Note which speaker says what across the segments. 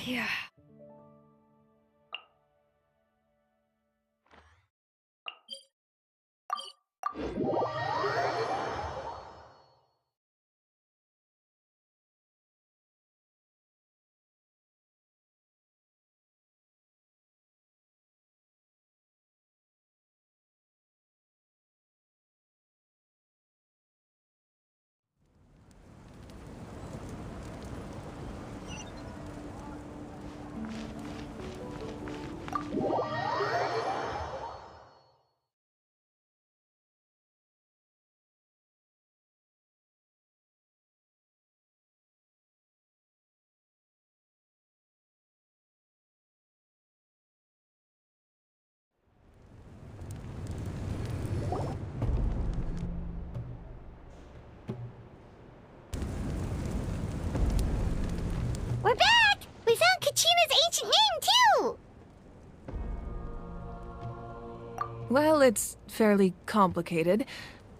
Speaker 1: Yeah.
Speaker 2: We're back! We found Kachina's ancient name, too!
Speaker 1: Well, it's fairly complicated.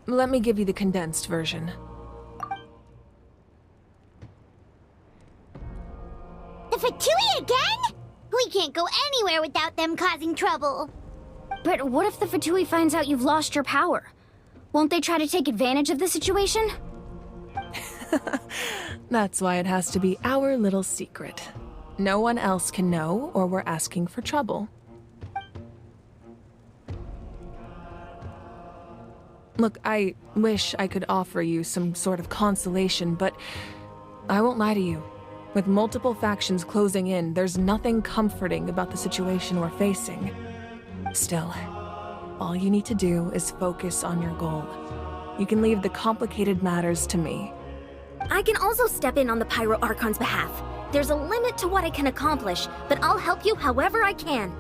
Speaker 1: Let me give you the condensed version.
Speaker 2: The Fatui again? We can't go anywhere without them causing trouble.
Speaker 3: But what if the Fatui finds out you've lost your power? Won't they try to take advantage of the situation?
Speaker 1: That's why it has to be our little secret. No one else can know, or we're asking for trouble. Look, I wish I could offer you some sort of consolation, but I won't lie to you. With multiple factions closing in, there's nothing comforting about the situation we're facing. Still, all you need to do is focus on your goal. You can leave the complicated matters to me.
Speaker 3: I can also step in on the Pyro Archon's behalf. There's a limit to what I can accomplish, but I'll help you however I can.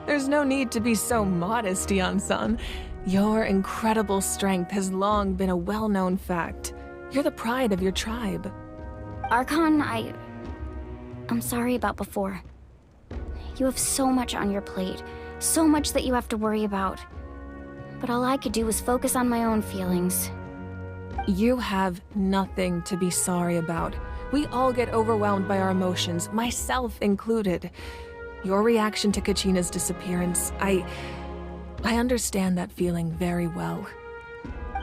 Speaker 1: There's no need to be so modest, Yan-san. Your incredible strength has long been a well-known fact. You're the pride of your tribe.
Speaker 3: Archon, I'm sorry about before. You have so much on your plate, so much that you have to worry about. But all I could do was focus on my own feelings.
Speaker 1: You have nothing to be sorry about. We all get overwhelmed by our emotions, myself included. Your reaction to Kachina's disappearance, I understand that feeling very well.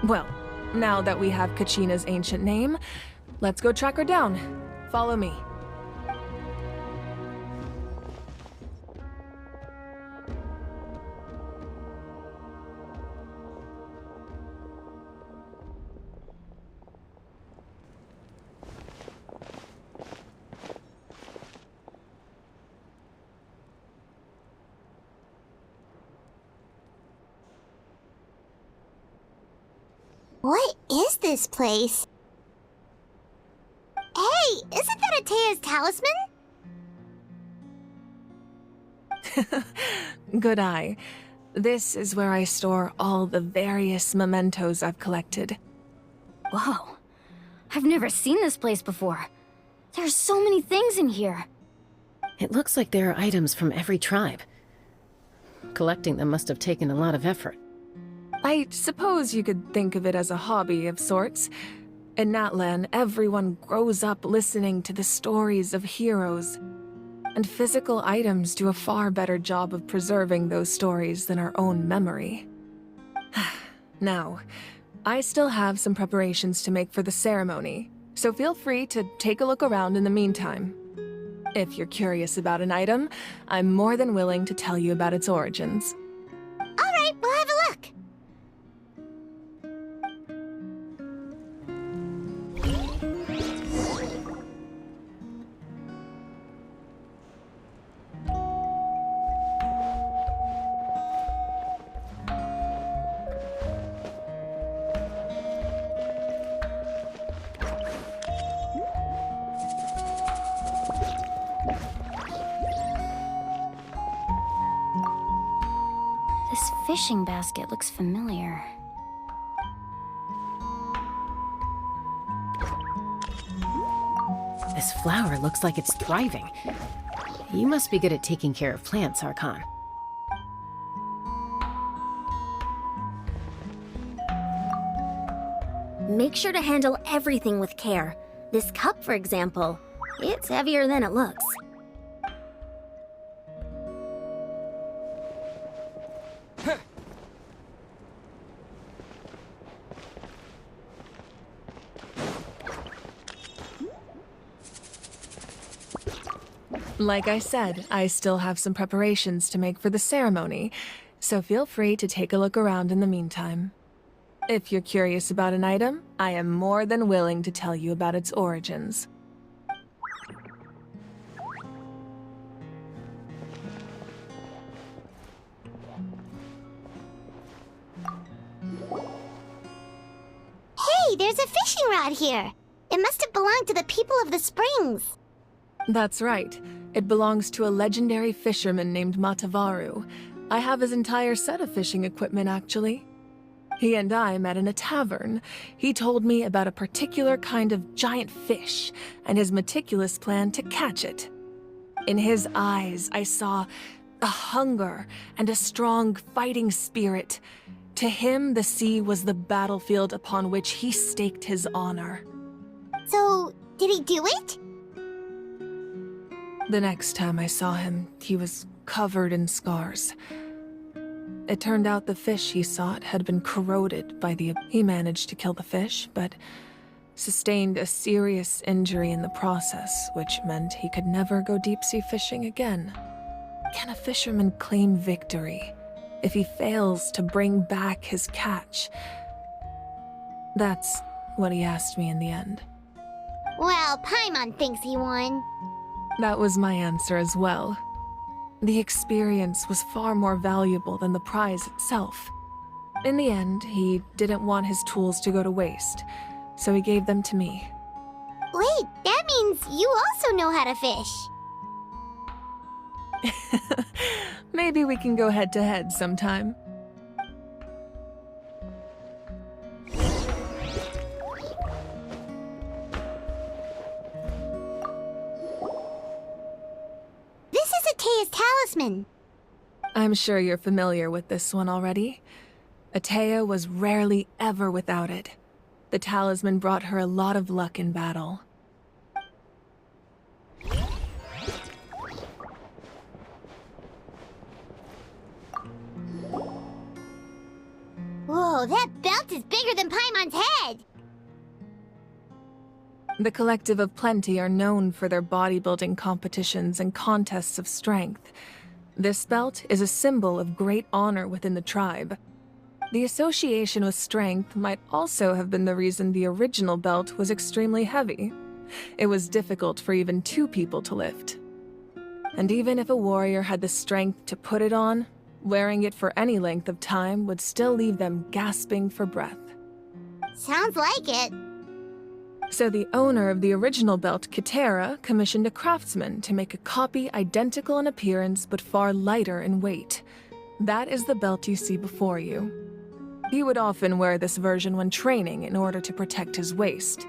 Speaker 1: Well, now that we have Kachina's ancient name, let's go track her down. Follow me.
Speaker 2: What is this place? Hey, isn't that Atea's talisman?
Speaker 1: Good eye. This is where I store all the various mementos I've collected.
Speaker 3: Whoa. I've never seen this place before. There's so many things in here.
Speaker 4: It looks like there are items from every tribe. Collecting them must have taken a lot of effort.
Speaker 1: I suppose you could think of it as a hobby of sorts. In Natlan, everyone grows up listening to the stories of heroes. And physical items do a far better job of preserving those stories than our own memory. Now, I still have some preparations to make for the ceremony, so feel free to take a look around in the meantime. If you're curious about an item, I'm more than willing to tell you about its origins.
Speaker 2: All right, we'll have a look.
Speaker 3: This fishing basket looks familiar.
Speaker 4: This flower looks like it's thriving. You must be good at taking care of plants, Archon.
Speaker 3: Make sure to handle everything with care. This cup, for example. It's heavier than it looks.
Speaker 1: Like I said, I still have some preparations to make for the ceremony, so feel free to take a look around in the meantime. If you're curious about an item, I am more than willing to tell you about its origins.
Speaker 2: Hey, there's a fishing rod here. It must have belonged to the people of the springs.
Speaker 1: That's right. It belongs to a legendary fisherman named Matavaru. I have his entire set of fishing equipment, actually. He and I met in a tavern. He told me about a particular kind of giant fish and his meticulous plan to catch it. In his eyes, I saw a hunger and a strong fighting spirit. To him, the sea was the battlefield upon which he staked his honor.
Speaker 2: So, did he do it?
Speaker 1: The next time I saw him, he was covered in scars. It turned out the fish he sought had been corroded by the... He managed to kill the fish, but sustained a serious injury in the process, which meant he could never go deep-sea fishing again. Can a fisherman claim victory if he fails to bring back his catch? That's what he asked me in the end.
Speaker 2: Well, Paimon thinks he won.
Speaker 1: That was my answer as well. The experience was far more valuable than the prize itself. In the end, he didn't want his tools to go to waste, so he gave them to me.
Speaker 2: Wait, that means you also know how to fish.
Speaker 1: Maybe we can go head-to-head sometime.
Speaker 2: This is Atea's talisman.
Speaker 1: I'm sure you're familiar with this one already. Atea was rarely ever without it. The talisman brought her a lot of luck in battle.
Speaker 2: Whoa, that belt is bigger than Paimon's head!
Speaker 1: The Collective of Plenty are known for their bodybuilding competitions and contests of strength. This belt is a symbol of great honor within the tribe. The association with strength might also have been the reason the original belt was extremely heavy. It was difficult for even two people to lift. And even if a warrior had the strength to put it on, wearing it for any length of time would still leave them gasping for breath.
Speaker 2: Sounds like it.
Speaker 1: So the owner of the original belt, Kitera, commissioned a craftsman to make a copy identical in appearance but far lighter in weight. That is the belt you see before you. He would often wear this version when training in order to protect his waist.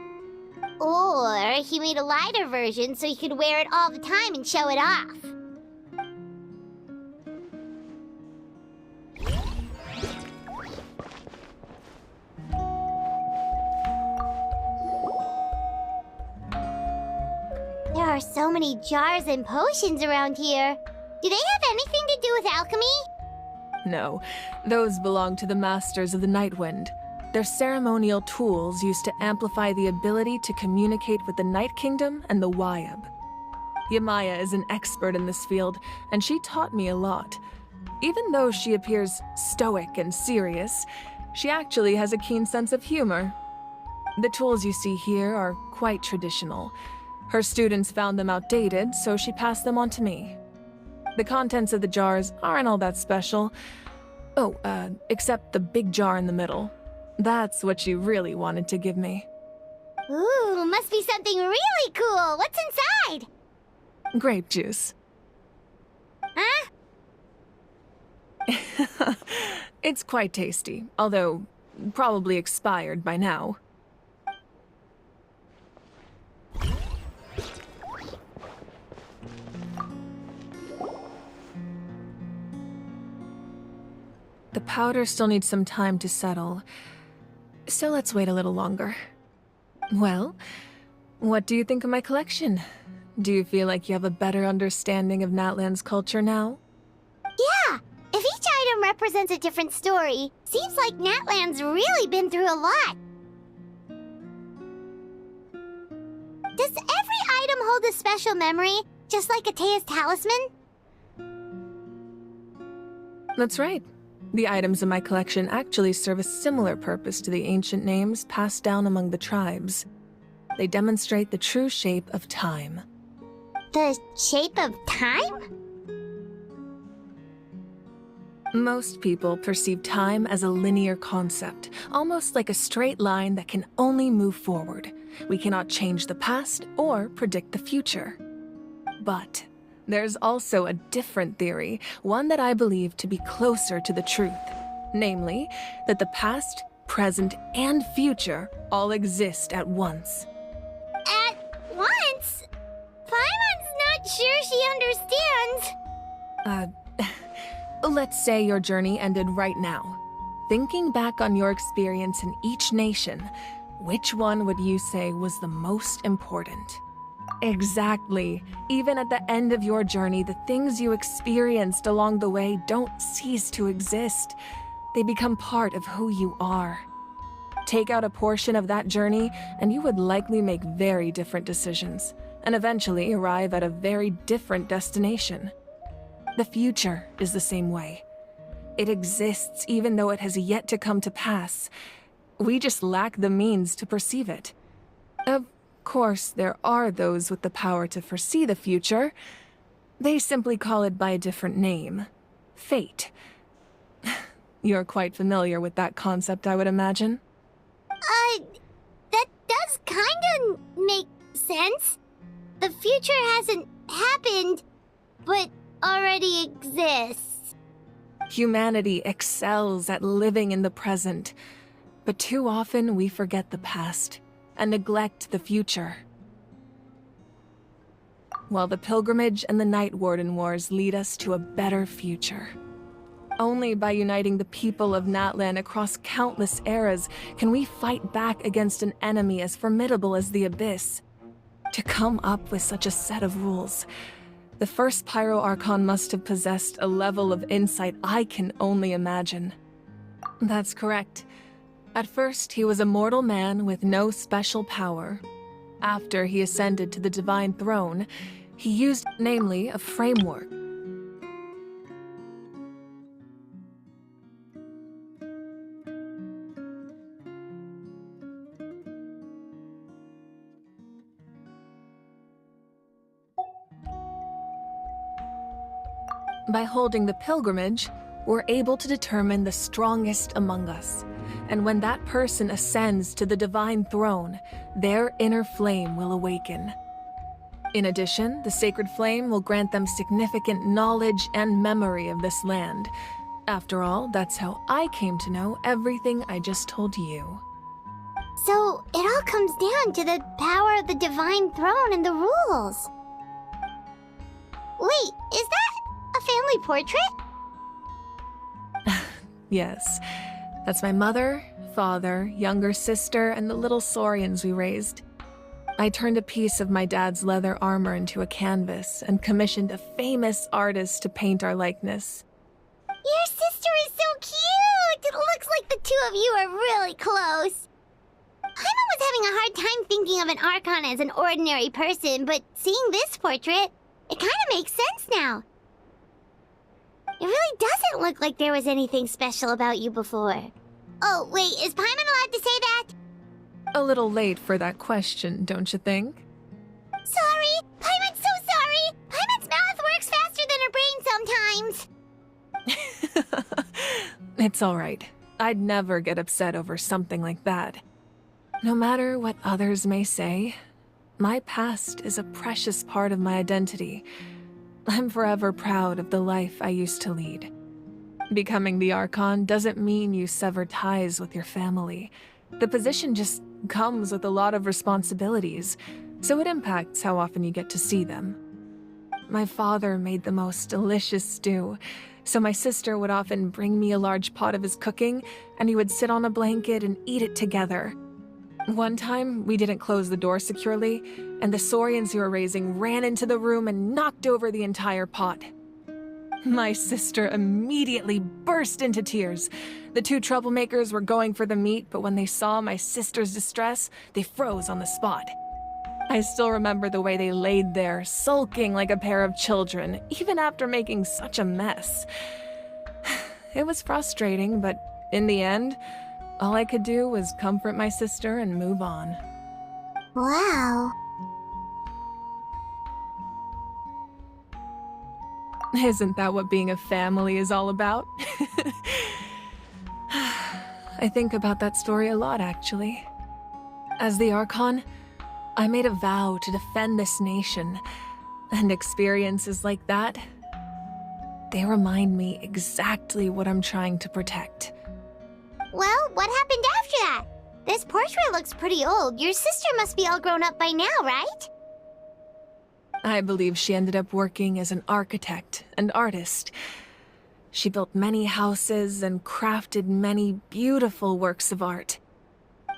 Speaker 2: Or he made a lighter version so he could wear it all the time and show it off. There are so many jars and potions around here. Do they have anything to do with alchemy?
Speaker 1: No, those belong to the Masters of the Nightwind. They're ceremonial tools used to amplify the ability to communicate with the Night Kingdom and the Wayab. Yamaya is an expert in this field, and she taught me a lot. Even though she appears stoic and serious, she actually has a keen sense of humor. The tools you see here are quite traditional. Her students found them outdated, so she passed them on to me. The contents of the jars aren't all that special. Oh, except the big jar in the middle. That's what she really wanted to give me.
Speaker 2: Ooh, must be something really cool. What's inside?
Speaker 1: Grape juice.
Speaker 2: Huh?
Speaker 1: It's quite tasty, although probably expired by now. The powder still needs some time to settle, so let's wait a little longer. Well, what do you think of my collection? Do you feel like you have a better understanding of Natlan's culture now?
Speaker 2: Yeah, if each item represents a different story, seems like Natlan's really been through a lot. Does every item hold a special memory, just like Atea's talisman?
Speaker 1: That's right. The items in my collection actually serve a similar purpose to the ancient names passed down among the tribes. They demonstrate the true shape of time.
Speaker 2: The shape of time?
Speaker 1: Most people perceive time as a linear concept, almost like a straight line that can only move forward. We cannot change the past or predict the future. But there's also a different theory, one that I believe to be closer to the truth. Namely, that the past, present, and future all exist at once.
Speaker 2: At once? Paimon's not sure she understands.
Speaker 1: Let's say your journey ended right now. Thinking back on your experience in each nation, which one would you say was the most important? Exactly. Even at the end of your journey, the things you experienced along the way don't cease to exist. They become part of who you are. Take out a portion of that journey, and you would likely make very different decisions, and eventually arrive at a very different destination. The future is the same way. It exists even though it has yet to come to pass. We just lack the means to perceive it. Of course, there are those with the power to foresee the future. They simply call it by a different name. Fate. You're quite familiar with that concept, I would imagine.
Speaker 2: That does kinda make sense. The future hasn't happened, but already exists.
Speaker 1: Humanity excels at living in the present, but too often we forget the past and neglect the future. While the pilgrimage and the Night Warden Wars lead us to a better future. Only by uniting the people of Natlan across countless eras can we fight back against an enemy as formidable as the Abyss. To come up with such a set of rules, the first Pyro Archon must have possessed a level of insight I can only imagine. That's correct. At first, he was a mortal man with no special power. After he ascended to the Divine Throne, he used, namely, a framework. By holding the pilgrimage, we're able to determine the strongest among us. And when that person ascends to the Divine Throne, their inner flame will awaken. In addition, the sacred flame will grant them significant knowledge and memory of this land. After all, that's how I came to know everything I just told you.
Speaker 2: So, it all comes down to the power of the Divine Throne and the rules. Wait, is that a family portrait?
Speaker 1: Yes. That's my mother, father, younger sister, and the little saurians we raised. I turned a piece of my dad's leather armor into a canvas and commissioned a famous artist to paint our likeness.
Speaker 2: Your sister is so cute! It looks like the two of you are really close. Paimon was having a hard time thinking of an Archon as an ordinary person, but seeing this portrait, it kinda makes sense now. It really doesn't look like there was anything special about you before. Oh, wait, is Paimon allowed to say that?
Speaker 1: A little late for that question, don't you think?
Speaker 2: Sorry! Paimon's so sorry! Paimon's mouth works faster than her brain sometimes!
Speaker 1: It's all right. I'd never get upset over something like that. No matter what others may say, my past is a precious part of my identity. I'm forever proud of the life I used to lead. Becoming the Archon doesn't mean you sever ties with your family. The position just comes with a lot of responsibilities, so it impacts how often you get to see them. My father made the most delicious stew, so my sister would often bring me a large pot of his cooking, and we would sit on a blanket and eat it together. One time, we didn't close the door securely, and the saurians you were raising ran into the room and knocked over the entire pot. My sister immediately burst into tears. The two troublemakers were going for the meat, but when they saw my sister's distress, they froze on the spot. I still remember the way they laid there, sulking like a pair of children, even after making such a mess. It was frustrating, but in the end, all I could do was comfort my sister and move on.
Speaker 2: Wow.
Speaker 1: Isn't that what being a family is all about? I think about that story a lot, actually. As the Archon, I made a vow to defend this nation, and experiences like that, they remind me exactly what I'm trying to protect.
Speaker 2: Well, what happened after that? This portrait looks pretty old. Your sister must be all grown up by now, right?
Speaker 1: I believe she ended up working as an architect and artist. She built many houses and crafted many beautiful works of art.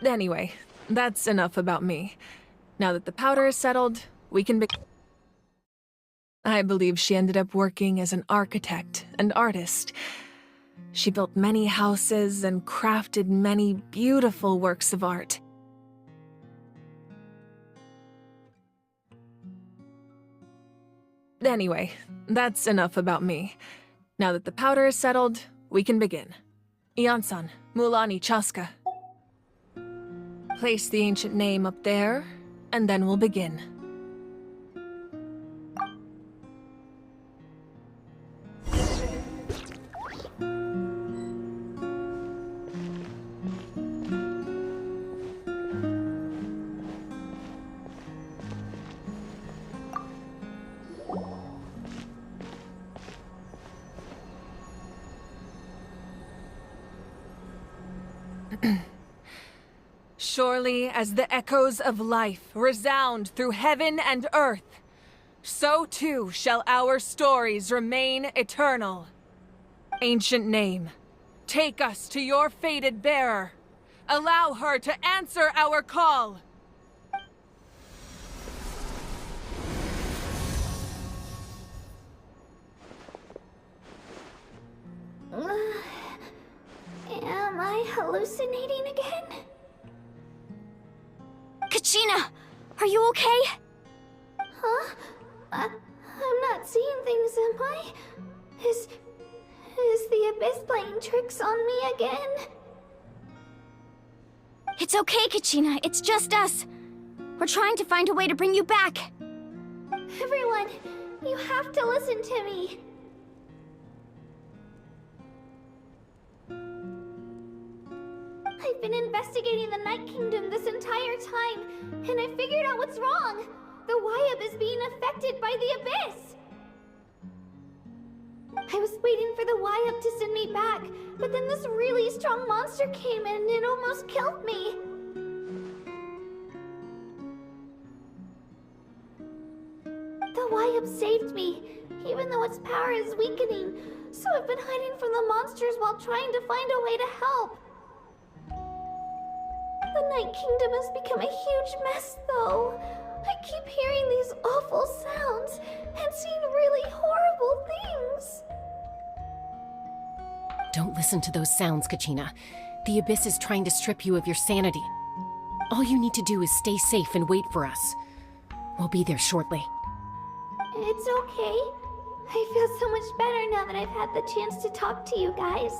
Speaker 1: Anyway, that's enough about me. Now that the powder is settled, we can begin. I believe she ended up working as an architect and artist. She built many houses and crafted many beautiful works of art. Anyway, that's enough about me. Now that the powder is settled, we can begin. Iansan, Mulani Chaska. Place the ancient name up there, and then we'll begin. Surely as the echoes of life resound through heaven and earth, so too shall our stories remain eternal. Ancient name, take us to your fated bearer. Allow her to answer our call.
Speaker 2: Am I hallucinating again?
Speaker 3: Kachina! Are you okay?
Speaker 2: Huh? I'm not seeing things, am I? Is the Abyss playing tricks on me again?
Speaker 3: It's okay, Kachina. It's just us. We're trying to find a way to bring you back.
Speaker 2: Everyone, you have to listen to me. I've been investigating the Night Kingdom this entire time, and I figured out what's wrong. The Wyab is being affected by the Abyss. I was waiting for the Wyab to send me back, but then this really strong monster came in and it almost killed me. The Wyab saved me, even though its power is weakening, so I've been hiding from the monsters while trying to find a way to help. The Night Kingdom has become a huge mess, though. I keep hearing these awful sounds and seeing really horrible things.
Speaker 4: Don't listen to those sounds, Kachina. The Abyss is trying to strip you of your sanity. All you need to do is stay safe and wait for us. We'll be there shortly.
Speaker 2: It's okay. I feel so much better now that I've had the chance to talk to you guys.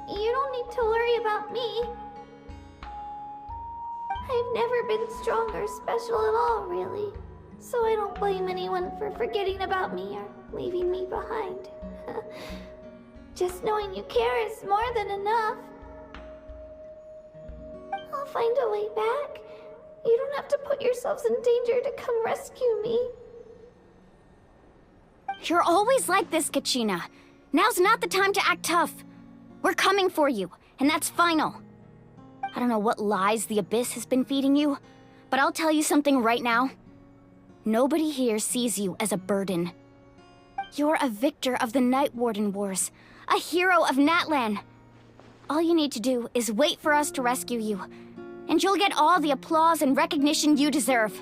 Speaker 2: You don't need to worry about me. I've never been strong or special at all, really. So I don't blame anyone for forgetting about me or leaving me behind. Just knowing you care is more than enough. I'll find a way back. You don't have to put yourselves in danger to come rescue me.
Speaker 3: You're always like this, Kachina. Now's not the time to act tough. We're coming for you, and that's final. I don't know what lies the Abyss has been feeding you, but I'll tell you something right now. Nobody here sees you as a burden. You're a victor of the Night Warden Wars, a hero of Natlan. All you need to do is wait for us to rescue you. And you'll get all the applause and recognition you deserve.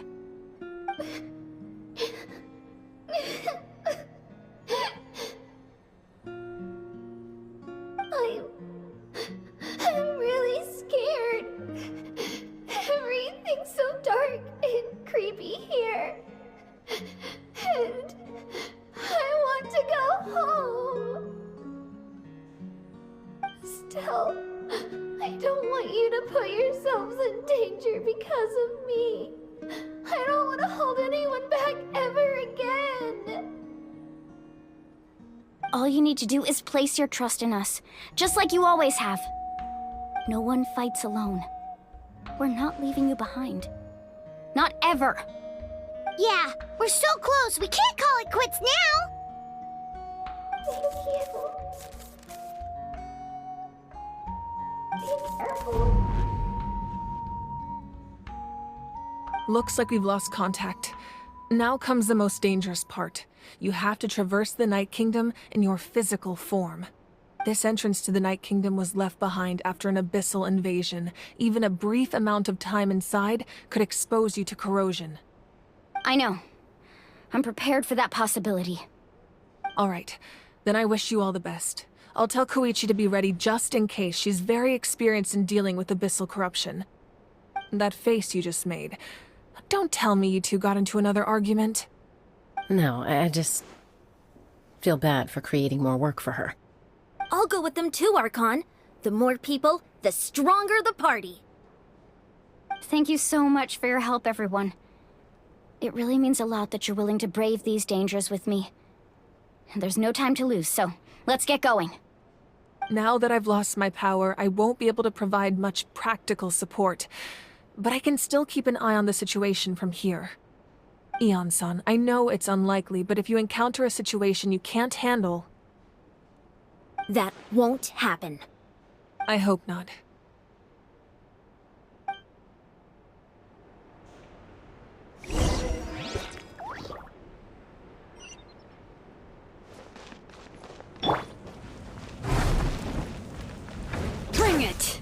Speaker 5: I'm really scared. Everything's so dark and creepy here. And I want to go home. Still, I don't want you to put yourselves in danger because of me. I don't want to hold anyone back ever again.
Speaker 3: All you need to do is place your trust in us, just like you always have. No one fights alone. We're not leaving you behind. Not ever.
Speaker 2: Yeah, we're so close. We can't call it quits now.
Speaker 5: Thank you. Be careful.
Speaker 1: Looks like we've lost contact. Now comes the most dangerous part. You have to traverse the Night Kingdom in your physical form. This entrance to the Night Kingdom was left behind after an abyssal invasion. Even a brief amount of time inside could expose you to corrosion.
Speaker 3: I know. I'm prepared for that possibility.
Speaker 1: All right, then I wish you all the best. I'll tell Koichi to be ready just in case. She's very experienced in dealing with abyssal corruption. That face you just made. Don't tell me you two got into another argument.
Speaker 4: No, I just feel bad for creating more work for her.
Speaker 5: I'll go with them too, Archon. The more people, the stronger the party.
Speaker 3: Thank you so much for your help, everyone. It really means a lot that you're willing to brave these dangers with me. And there's no time to lose, so let's get going.
Speaker 1: Now that I've lost my power, I won't be able to provide much practical support. But I can still keep an eye on the situation from here. Eon-san, I know it's unlikely, but if you encounter a situation you can't handle...
Speaker 5: That won't happen.
Speaker 1: I hope not.
Speaker 5: Bring it!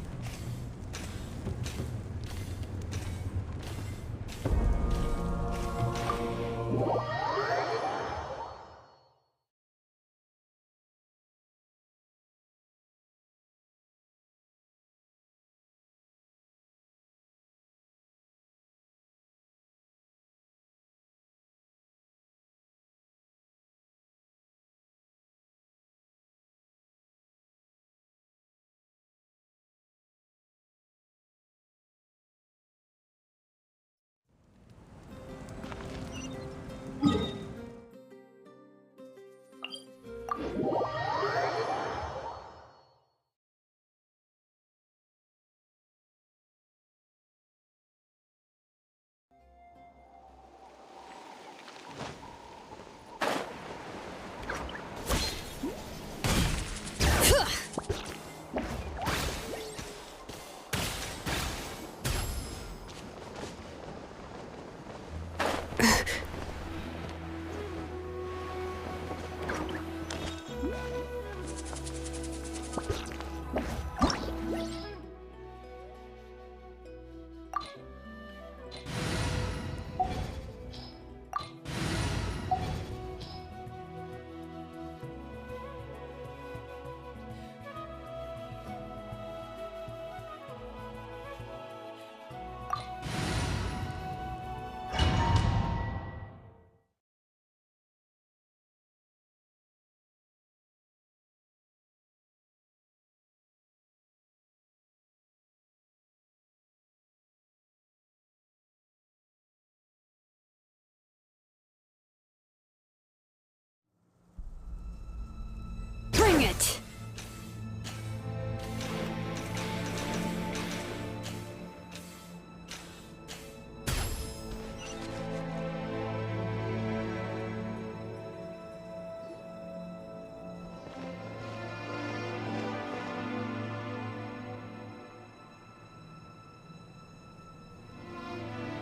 Speaker 5: Bring it!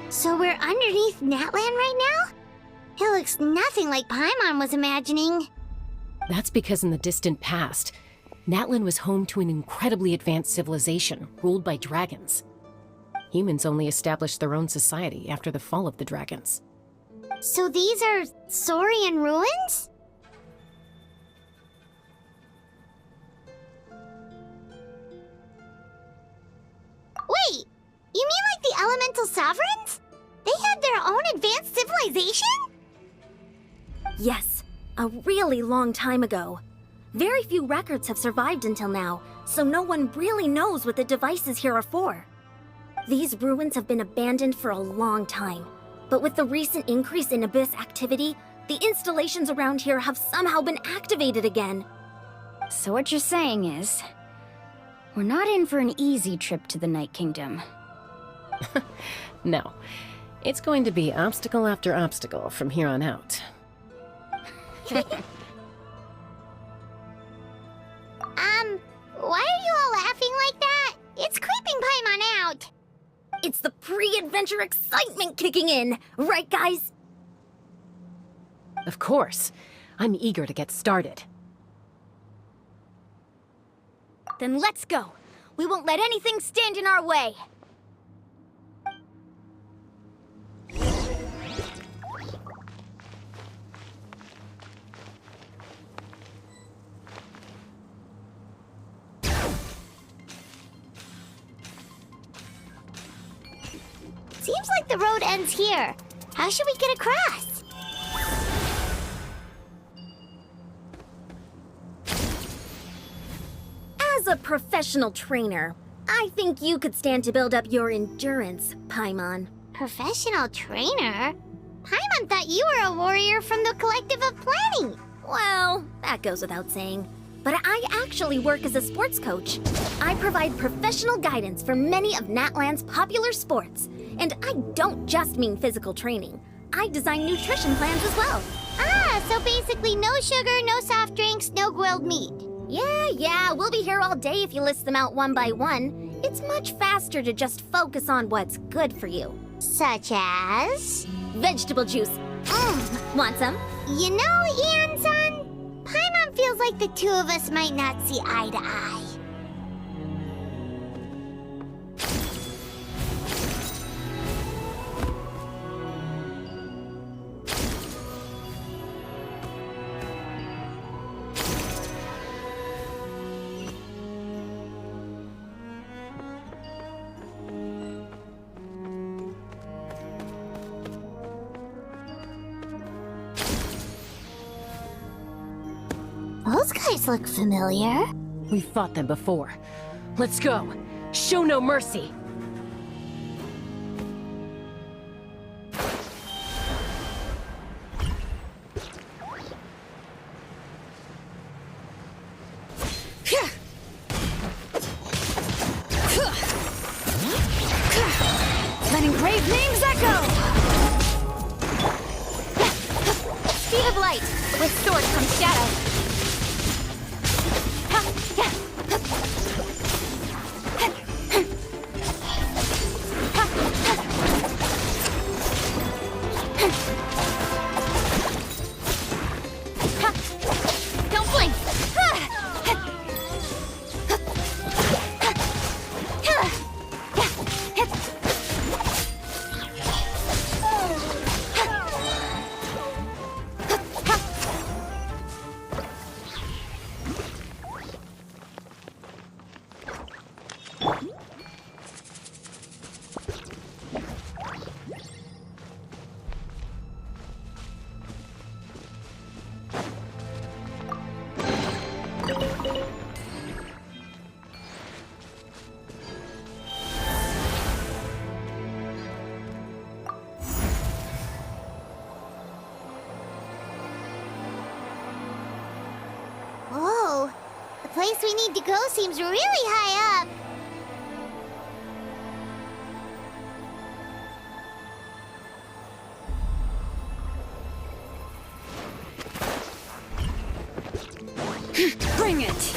Speaker 2: So we're underneath Natlan right now? It looks nothing like Paimon was imagining.
Speaker 4: That's because in the distant past, Natlan was home to an incredibly advanced civilization ruled by dragons. Humans only established their own society after the fall of the dragons.
Speaker 2: So these are Saurian ruins? Wait, you mean like the elemental sovereigns? They had their own advanced civilization?
Speaker 6: Yes, a really long time ago. Very few records have survived until now, so no one really knows what the devices here are for. These ruins have been abandoned for a long time, but with the recent increase in Abyss activity, the installations around here have somehow been activated again.
Speaker 3: So what you're saying is, we're not in for an easy trip to the Night Kingdom.
Speaker 4: No. It's going to be obstacle after obstacle from here on out.
Speaker 2: Why are you all laughing like that? It's creeping Paimon out.
Speaker 6: It's the pre-adventure excitement kicking in, right guys?
Speaker 4: Of course. I'm eager to get started.
Speaker 6: Then let's go. We won't let anything stand in our way.
Speaker 2: Seems like the road ends here. How should we get across?
Speaker 6: As a professional trainer, I think you could stand to build up your endurance, Paimon.
Speaker 2: Professional trainer? Paimon thought you were a warrior from the Collective of Planning.
Speaker 6: Well, that goes without saying. But I actually work as a sports coach. I provide professional guidance for many of Natlan's popular sports. And I don't just mean physical training. I design nutrition plans as well.
Speaker 2: Ah, so basically no sugar, no soft drinks, no grilled meat.
Speaker 6: Yeah, we'll be here all day if you list them out one by one. It's much faster to just focus on what's good for you.
Speaker 2: Such as?
Speaker 6: Vegetable juice. Want some?
Speaker 2: You know, Ian-san, Paimon feels like the two of us might not see eye to eye. Those guys look familiar.
Speaker 4: We've fought them before. Let's go. Show no mercy.
Speaker 6: Let engraved names echo! Speed of light. With sword comes shadow. Don't blink!
Speaker 2: Whoa, the place we need to go seems really high up.
Speaker 6: Bring it!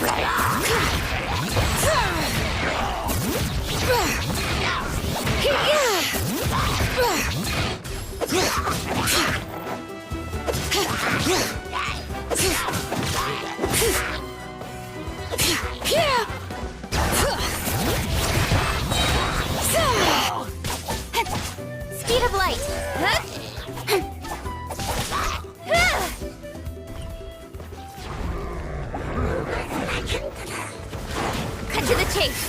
Speaker 3: chase!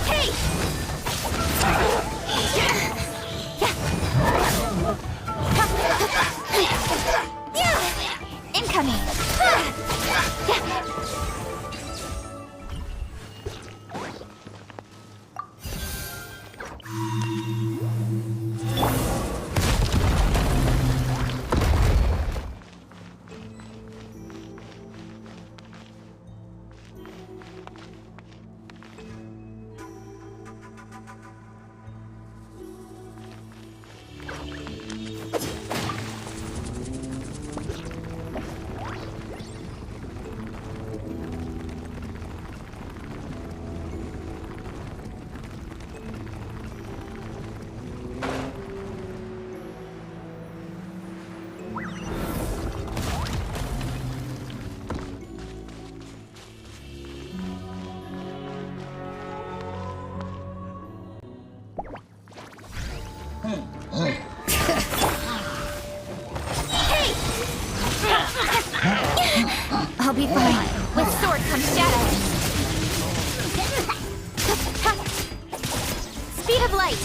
Speaker 3: Hey! Incoming! I'll be fine. With sword comes shadow. Speed of light.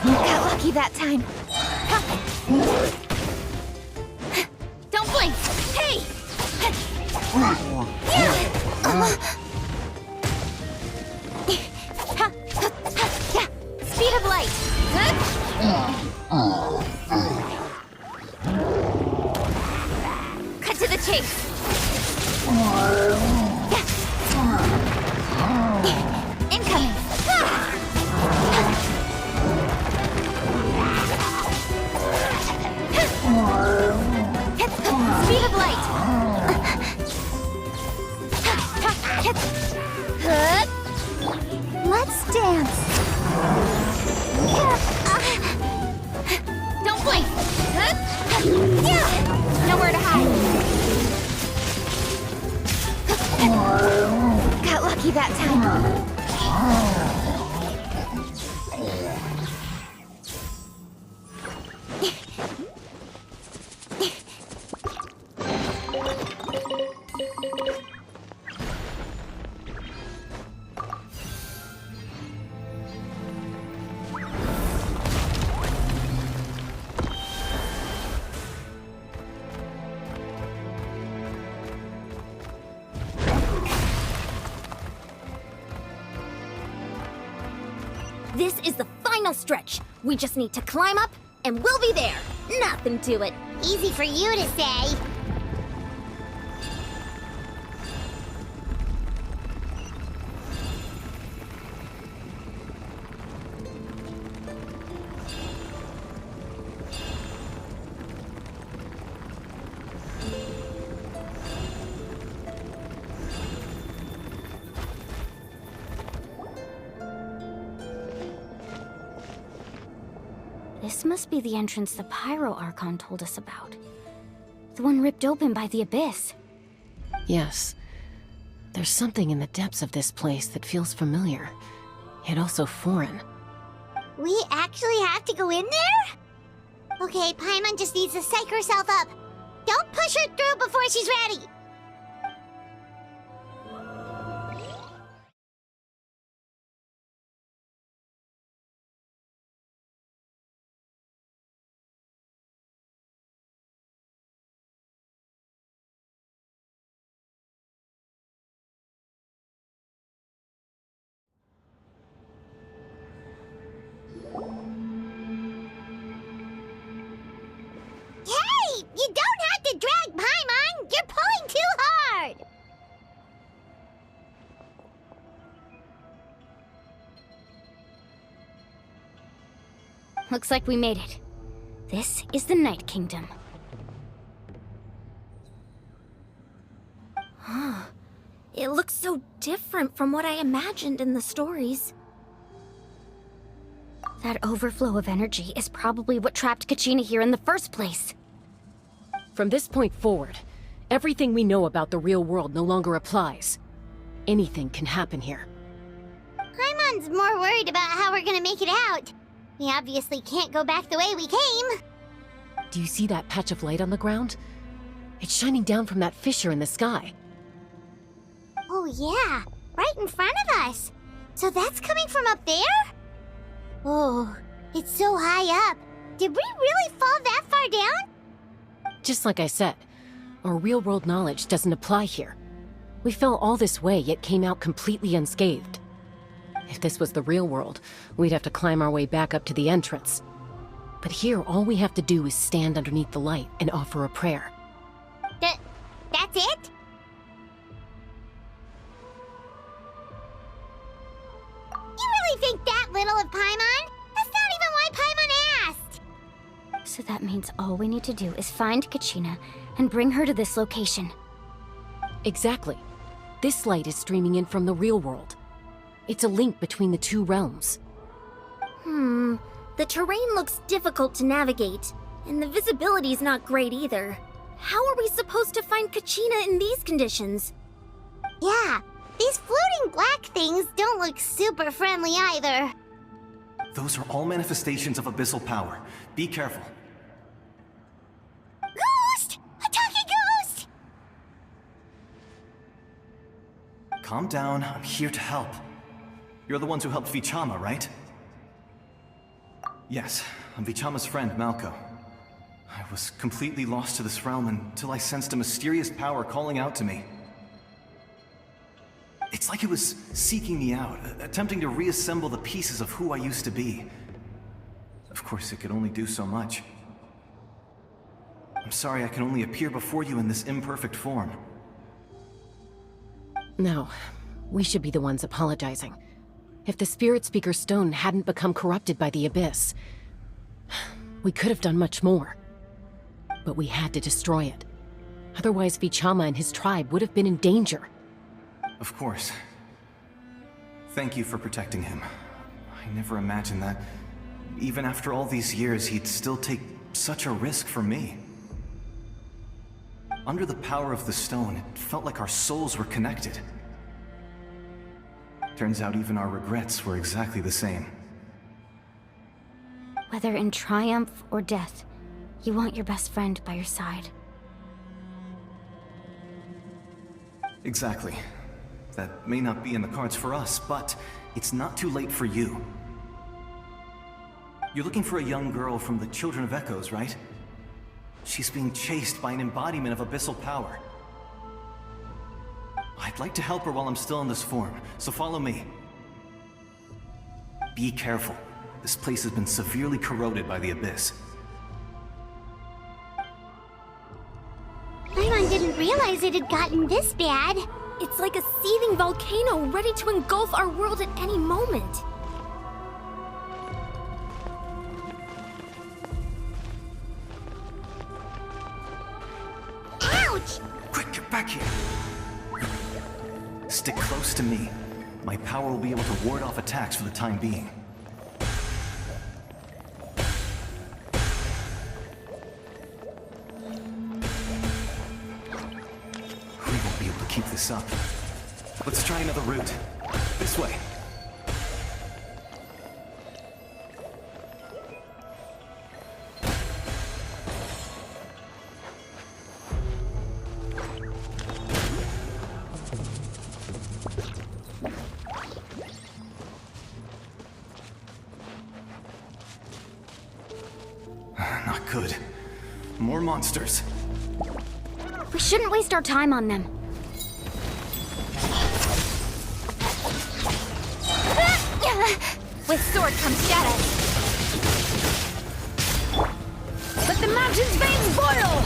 Speaker 3: Got lucky that time. Don't blink. Hey! Speed of light. Cut to the chase. Incoming. Speed of light. Let's dance. Don't blink. Nowhere to hide. Got lucky that time.
Speaker 6: This is the final stretch. We just need to climb up, and we'll be there. Nothing to it.
Speaker 2: Easy for you to say.
Speaker 3: This must be the entrance the Pyro Archon told us about. The one ripped open by the Abyss.
Speaker 4: Yes. There's something in the depths of this place that feels familiar, yet also foreign.
Speaker 2: We actually have to go in there? Okay, Paimon just needs to psych herself up. Don't push her through before she's ready. Hey! You don't have to drag Paimon! You're pulling too hard!
Speaker 3: Looks like we made it. This is the Night Kingdom.
Speaker 6: It looks so different from what I imagined in the stories.
Speaker 3: That overflow of energy is probably what trapped Kachina here in the first place.
Speaker 4: From this point forward, everything we know about the real world no longer applies. Anything can happen here.
Speaker 2: Paimon's more worried about how we're gonna make it out. We obviously can't go back the way we came.
Speaker 4: Do you see that patch of light on the ground? It's shining down from that fissure in the sky.
Speaker 2: Oh yeah, right in front of us. So that's coming from up there? Oh, it's so high up. Did we really fall that far down?
Speaker 4: Just like I said, our real-world knowledge doesn't apply here. We fell all this way, yet came out completely unscathed. If this was the real world, we'd have to climb our way back up to the entrance. But here, all we have to do is stand underneath the light and offer a prayer.
Speaker 2: That's it? You really think that little of Paimon? That's not even why Paimon asked!
Speaker 3: So that means all we need to do is find Kachina and bring her to this location.
Speaker 4: Exactly. This light is streaming in from the real world. It's a link between the two realms.
Speaker 6: The terrain looks difficult to navigate, and the visibility's not great either. How are we supposed to find Kachina in these conditions?
Speaker 2: Yeah, these floating black things don't look super friendly either.
Speaker 7: Those are all manifestations of abyssal power. Be careful.
Speaker 2: Ghost! A talking ghost!
Speaker 7: Calm down, I'm here to help. You're the ones who helped Vichama, right? Yes, I'm Vichama's friend, Malko. I was completely lost to this realm until I sensed a mysterious power calling out to me. It's like it was seeking me out, attempting to reassemble the pieces of who I used to be. Of course, it could only do so much. I'm sorry I can only appear before you in this imperfect form.
Speaker 4: No, we should be the ones apologizing. If the Spirit Speaker Stone hadn't become corrupted by the Abyss, we could have done much more. But we had to destroy it. Otherwise, Vichama and his tribe would have been in danger.
Speaker 7: Of course. Thank you for protecting him. I never imagined that, even after all these years, he'd still take such a risk for me. Under the power of the stone, it felt like our souls were connected. Turns out even our regrets were exactly the same.
Speaker 3: Whether in triumph or death, you want your best friend by your side.
Speaker 7: Exactly. That may not be in the cards for us, but it's not too late for you. You're looking for a young girl from the Children of Echoes, right? She's being chased by an embodiment of abyssal power. I'd like to help her while I'm still in this form, so follow me. Be careful. This place has been severely corroded by the Abyss.
Speaker 2: Paimon didn't realize it had gotten this bad.
Speaker 6: It's like a seething volcano ready to engulf our world at any moment.
Speaker 2: Ouch!
Speaker 7: Quick, get back here! Stick close to me. My power will be able to ward off attacks for the time being. We won't be able to keep this up. Let's try another route. This way. Not good. More monsters.
Speaker 3: We shouldn't waste our time on them.
Speaker 5: With sword comes shadow. Let the mountain's veins boil!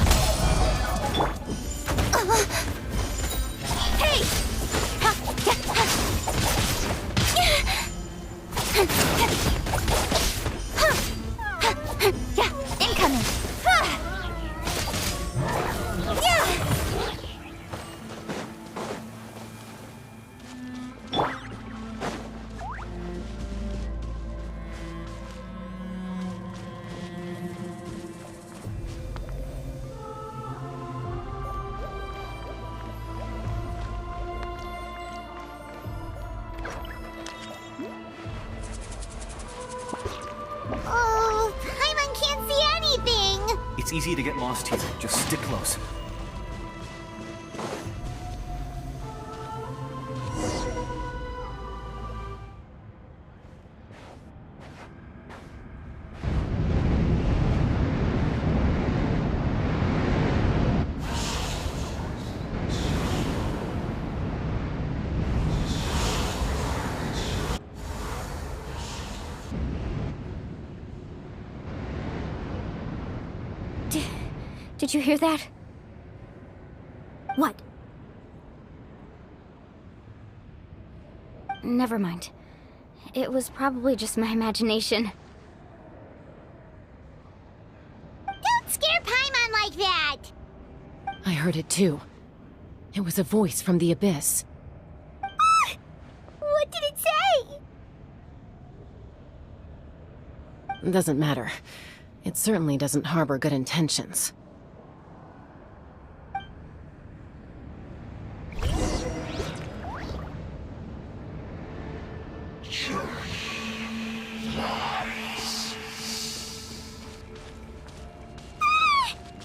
Speaker 5: Hey! Incoming!
Speaker 7: It's easy to get lost here. Just stick close.
Speaker 3: Did you hear that?
Speaker 6: What?
Speaker 3: Never mind. It was probably just my imagination.
Speaker 2: Don't scare Paimon like that!
Speaker 4: I heard it too. It was a voice from the abyss.
Speaker 2: What did it say?
Speaker 4: Doesn't matter. It certainly doesn't harbor good intentions.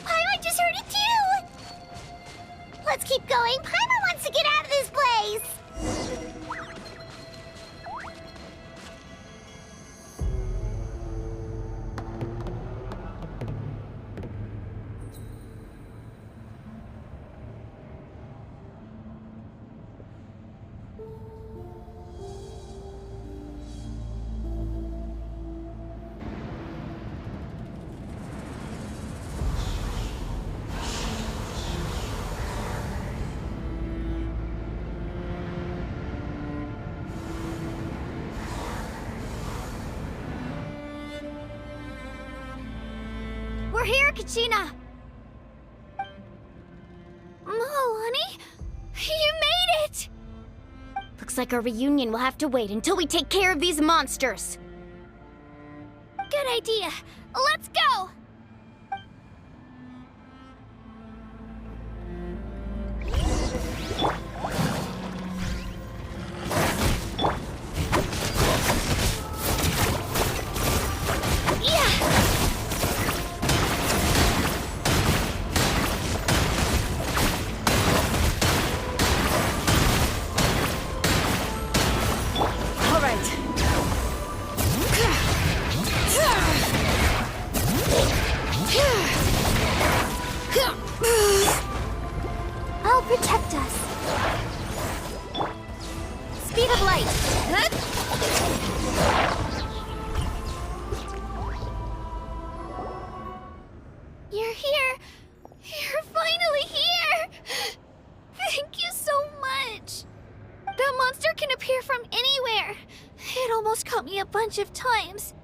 Speaker 2: Paimon just heard it too! Let's keep going. Paimon wants to get out of this place!
Speaker 3: We're here, Kachina!
Speaker 5: Honey, you made it!
Speaker 3: Looks like our reunion will have to wait until we take care of these monsters.
Speaker 5: Good idea. Let's go!
Speaker 3: I'll protect us. Speed of light.
Speaker 5: You're here. You're finally here. Thank you so much. That monster can appear from anywhere. It almost caught me a bunch of times.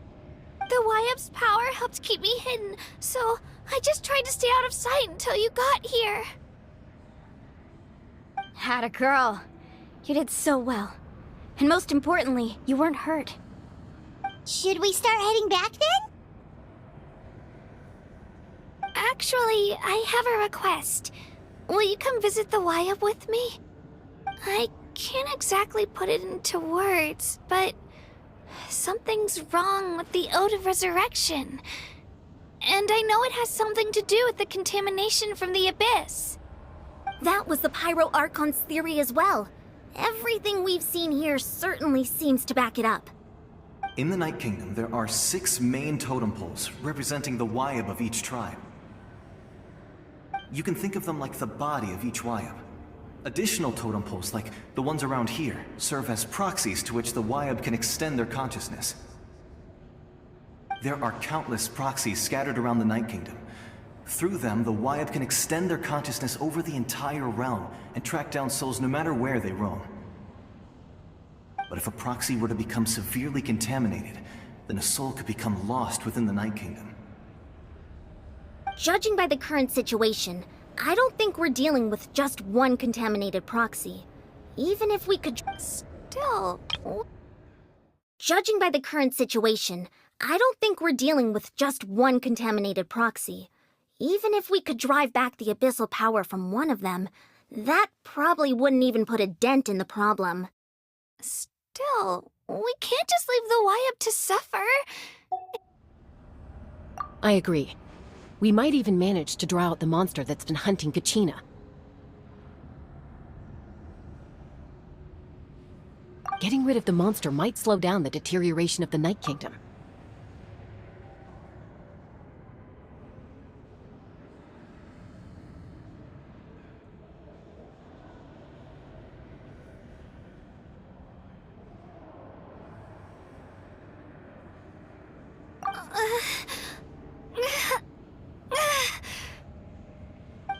Speaker 5: The Y-Up's power helped keep me hidden, so I just tried to stay out of sight until you got here.
Speaker 3: Atta girl. You did so well. And most importantly, you weren't hurt.
Speaker 2: Should we start heading back then?
Speaker 5: Actually, I have a request. Will you come visit the Y-Up with me? I can't exactly put it into words, but something's wrong with the Ode of Resurrection. And I know it has something to do with the contamination from the Abyss.
Speaker 6: That was the Pyro Archon's theory as well. Everything we've seen here certainly seems to back it up.
Speaker 7: In the Night Kingdom, there are 6 main totem poles representing the Y-Up of each tribe. You can think of them like the body of each Y-Up. Additional totem poles, like the ones around here, serve as proxies to which the Y-Up can extend their consciousness. There are countless proxies scattered around the Night Kingdom. Through them, the Y-Up can extend their consciousness over the entire realm and track down souls no matter where they roam. But if a proxy were to become severely contaminated, then a soul could become lost within the Night Kingdom.
Speaker 6: Judging by the current situation, I don't think we're dealing with just one contaminated proxy. Even if we could...
Speaker 5: Still...
Speaker 6: Judging by the current situation, I don't think we're dealing with just one contaminated proxy. Even if we could drive back the abyssal power from one of them, that probably wouldn't even put a dent in the problem.
Speaker 5: Still, we can't just leave the Y-Up to suffer.
Speaker 4: I agree. We might even manage to draw out the monster that's been hunting Kachina. Getting rid of the monster might slow down the deterioration of the Night Kingdom.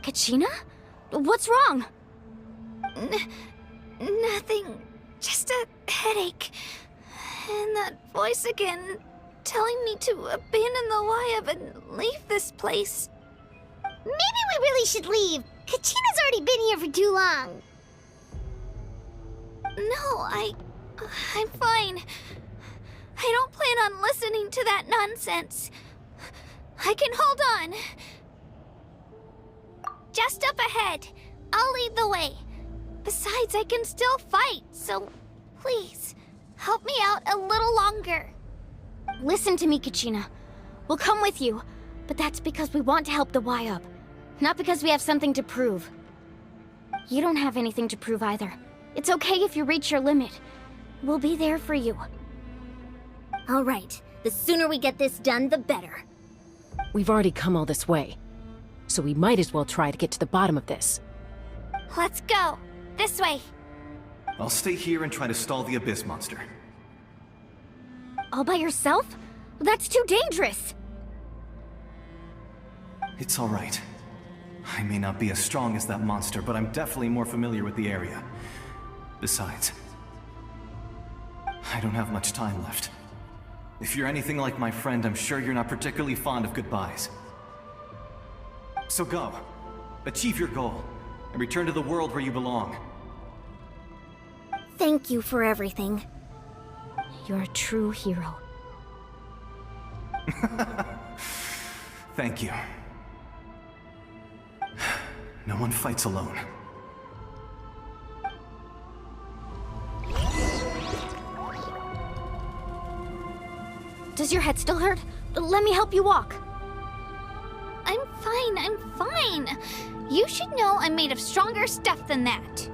Speaker 3: Kachina? What's wrong?
Speaker 5: Nothing. Just a headache. And that voice again, telling me to abandon the Wayab and leave this place.
Speaker 2: Maybe we really should leave. Kachina's already been here for too long.
Speaker 5: No, I'm fine. I don't plan on listening to that nonsense. I can hold on. Just up ahead. I'll lead the way. Besides, I can still fight, so please, help me out a little longer.
Speaker 3: Listen to me, Kachina. We'll come with you, but that's because we want to help the Wayab, not because we have something to prove. You don't have anything to prove either. It's okay if you reach your limit. We'll be there for you.
Speaker 6: All right, the sooner we get this done, the better.
Speaker 4: We've already come all this way, so we might as well try to get to the bottom of this.
Speaker 5: Let's go. This way.
Speaker 7: I'll stay here and try to stall the Abyss monster.
Speaker 3: All by yourself? That's too dangerous!
Speaker 7: It's all right. I may not be as strong as that monster, but I'm definitely more familiar with the area. Besides, I don't have much time left. If you're anything like my friend, I'm sure you're not particularly fond of goodbyes. So go. Achieve your goal, and return to the world where you belong.
Speaker 6: Thank you for everything.
Speaker 3: You're a true hero.
Speaker 7: Thank you. No one fights alone.
Speaker 3: Does your head still hurt? Let me help you walk.
Speaker 5: I'm fine. You should know I'm made of stronger stuff than that.